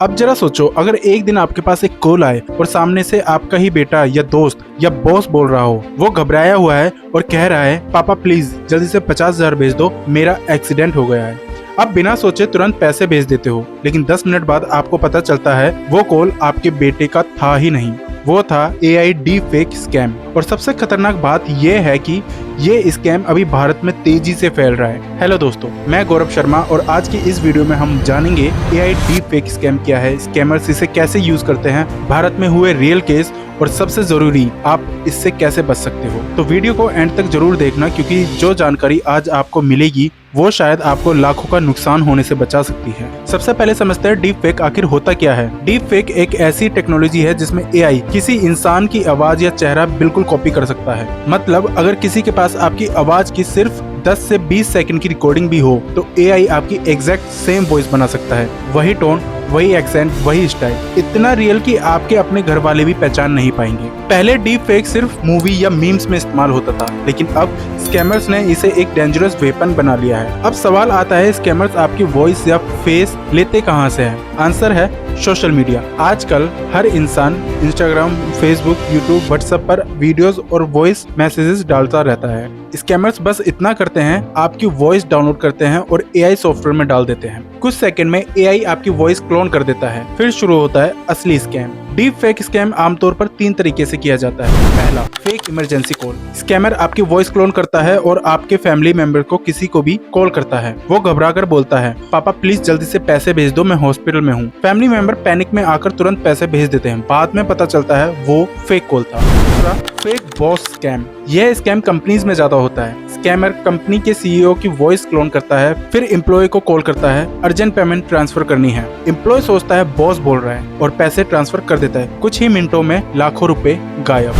अब जरा सोचो, अगर एक दिन आपके पास एक कॉल आए और सामने से आपका ही बेटा या दोस्त या बॉस बोल रहा हो, वो घबराया हुआ है और कह रहा है पापा प्लीज जल्दी से 50,000 भेज दो, मेरा एक्सीडेंट हो गया है। अब बिना सोचे तुरंत पैसे भेज देते हो, लेकिन 10 मिनट बाद आपको पता चलता है वो कॉल आपके बेटे का था ही नहीं, वो था AI डीप फेक स्कैम। और सबसे खतरनाक बात यह है कि ये स्कैम अभी भारत में तेजी से फैल रहा है। हेलो दोस्तों, मैं गौरव शर्मा और आज की इस वीडियो में हम जानेंगे AI डीप फेक स्कैम क्या है, स्कैमर्स इसे कैसे यूज करते हैं, भारत में हुए रियल केस और सबसे जरूरी आप इससे कैसे बच सकते हो। तो वीडियो को एंड तक जरूर देखना, क्योंकि जो जानकारी आज आपको मिलेगी वो शायद आपको लाखों का नुकसान होने से बचा सकती है। सबसे पहले समझते हैं डीप फेक आखिर होता क्या है। डीप फेक एक ऐसी टेक्नोलॉजी है जिसमें AI किसी इंसान की आवाज या चेहरा बिल्कुल कॉपी कर सकता है। मतलब अगर किसी के पास आपकी आवाज की सिर्फ 10 से 20 सेकंड की रिकॉर्डिंग भी हो तो AI आपकी एग्जैक्ट सेम वॉइस बना सकता है, वही टोन, वही एक्सेंट, वही स्टाइल, इतना रियल कि आपके अपने घर वाले भी पहचान नहीं पाएंगे। पहले डीप फेक सिर्फ मूवी या मीम्स में इस्तेमाल होता था, लेकिन अब स्कैमर्स ने इसे एक डेंजरस वेपन बना लिया है। अब सवाल आता है, स्कैमर्स आपकी वॉइस या फेस लेते कहां से है? आंसर है सोशल मीडिया। आजकल हर इंसान इंस्टाग्राम, फेसबुक, यूट्यूब, व्हाट्सएप पर वीडियोस और वॉइस मैसेजेस डालता रहता है। स्कैमर्स बस इतना करते हैं, आपकी वॉइस डाउनलोड करते हैं और AI सॉफ्टवेयर में डाल देते हैं। कुछ सेकंड में AI आपकी वॉइस क्लोन कर देता है। फिर शुरू होता है असली स्कैम। डीप फेक स्कैम आमतौर पर 3 तरीके से किया जाता है। पहला, फेक इमरजेंसी कॉल। स्कैमर आपकी वॉइस क्लोन करता है और आपके फैमिली मेंबर को किसी को भी कॉल करता है। वो घबरा कर बोलता है पापा प्लीज जल्दी से पैसे भेज दो, मैं हॉस्पिटल में हूँ। फैमिली मेंबर पैनिक में आकर तुरंत पैसे भेज देते हैं। बाद में पता चलता है वो फेक कॉल था। दूसरा, फेक बॉस स्कैम। यह स्कैम कंपनीज में ज्यादा होता है। स्कैमर कंपनी के CEO की वॉइस क्लोन करता है, फिर एम्प्लॉय को कॉल करता है, अर्जेंट पेमेंट ट्रांसफर करनी है। एम्प्लॉय सोचता है बॉस बोल रहा है और पैसे ट्रांसफर कर देता है। कुछ ही मिनटों में लाखों रुपए गायब।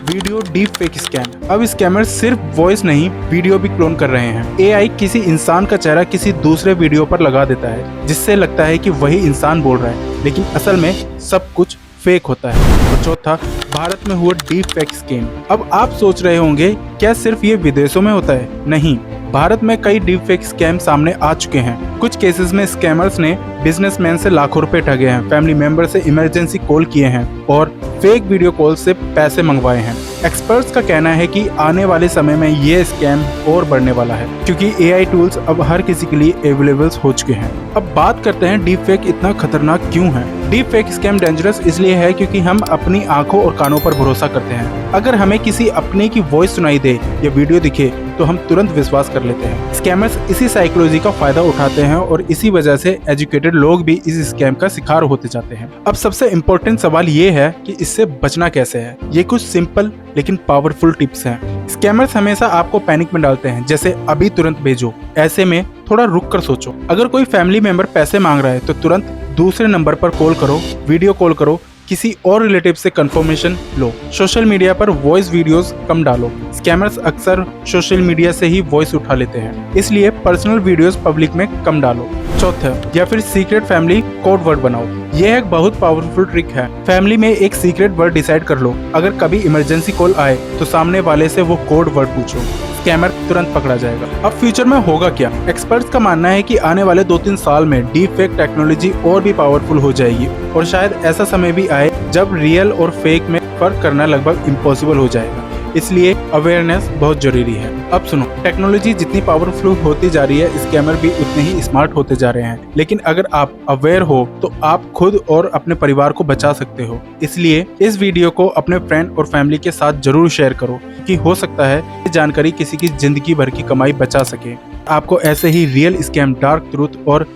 Video deep fake scam. अब स्कैमर सिर्फ वॉइस नहीं, वीडियो भी क्लोन कर रहे हैं। AI किसी इंसान का चेहरा किसी दूसरे वीडियो पर लगा देता है, जिससे लगता है कि वही इंसान बोल रहा है, लेकिन असल में सब कुछ फेक होता है। और चौथा, भारत में हुआ डीप फेक स्कैम। अब आप सोच रहे होंगे क्या सिर्फ ये विदेशों में होता है? नहीं, भारत में कई डीप फेक स्कैम सामने आ चुके हैं। कुछ केसेस में स्कैमर्स ने बिजनेसमैन से लाखों रुपए ठगे हैं, फैमिली मेंबर से इमरजेंसी कॉल किए हैं और फेक वीडियो कॉल से पैसे मंगवाए हैं। एक्सपर्ट्स का कहना है कि आने वाले समय में ये स्कैम और बढ़ने वाला है, क्योंकि AI टूल्स अब हर किसी के लिए अवेलेबल हो चुके हैं। अब बात करते हैं डीप फेक इतना खतरनाक क्यों है। डीप फेक स्कैम डेंजरस इसलिए है क्योंकि हम अपनी आंखों और कानों पर भरोसा करते हैं। अगर हमें किसी अपने की वॉइस सुनाई दे या वीडियो दिखे तो हम तुरंत विश्वास कर लेते हैं। स्कैमर्स इसी साइकोलॉजी का फायदा उठाते हैं और इसी वजह से एजुकेटेड लोग भी इस स्कैम का शिकार होते जाते हैं। अब सबसे इम्पोर्टेंट सवाल ये है कि इससे बचना कैसे है। ये कुछ सिंपल लेकिन पावरफुल टिप्स हैं। स्कैमर्स हमेशा आपको पैनिक में डालते हैं, जैसे अभी तुरंत भेजो। ऐसे में थोड़ा रुक कर सोचो। अगर कोई फैमिली मेंबर पैसे मांग रहा है तो तुरंत दूसरे नंबर पर कॉल करो, वीडियो कॉल करो, किसी और रिलेटिव से कंफर्मेशन लो। सोशल मीडिया पर वॉइस वीडियोस कम डालो। स्कैमर्स अक्सर सोशल मीडिया से ही वॉइस उठा लेते हैं, इसलिए पर्सनल वीडियोस पब्लिक में कम डालो। चौथा, या फिर सीक्रेट फैमिली कोड वर्ड बनाओ। यह एक बहुत पावरफुल ट्रिक है। फैमिली में एक सीक्रेट वर्ड डिसाइड कर लो। अगर कभी इमरजेंसी कॉल आए तो सामने वाले से वो कोड वर्ड पूछो, स्कैमर तुरंत पकड़ा जाएगा। अब फ्यूचर में होगा क्या? एक्सपर्ट्स का मानना है कि आने वाले 2-3 साल में डीप फेक टेक्नोलॉजी और भी पावरफुल हो जाएगी और शायद ऐसा समय भी आए जब रियल और फेक में फर्क करना लगभग इम्पॉसिबल हो जाएगा। इसलिए अवेयरनेस बहुत जरूरी है। अब सुनो, टेक्नोलॉजी जितनी पावरफुल होती जा रही है, स्कैमर भी उतने ही स्मार्ट होते जा रहे हैं। लेकिन अगर आप अवेयर हो तो आप खुद और अपने परिवार को बचा सकते हो। इसलिए इस वीडियो को अपने फ्रेंड और फैमिली के साथ जरूर शेयर करो, कि हो सकता है ये जानकारी किसी की जिंदगी भर की कमाई बचा सके। आपको ऐसे ही रियल स्कैम, डार्क ट्रूथ और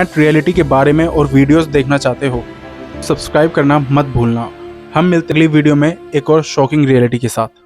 रियलिटी के बारे में और वीडियोस देखना चाहते हो, सब्सक्राइब करना मत भूलना। हम मिलते अगली वीडियो में एक और शॉकिंग रियलिटी के साथ।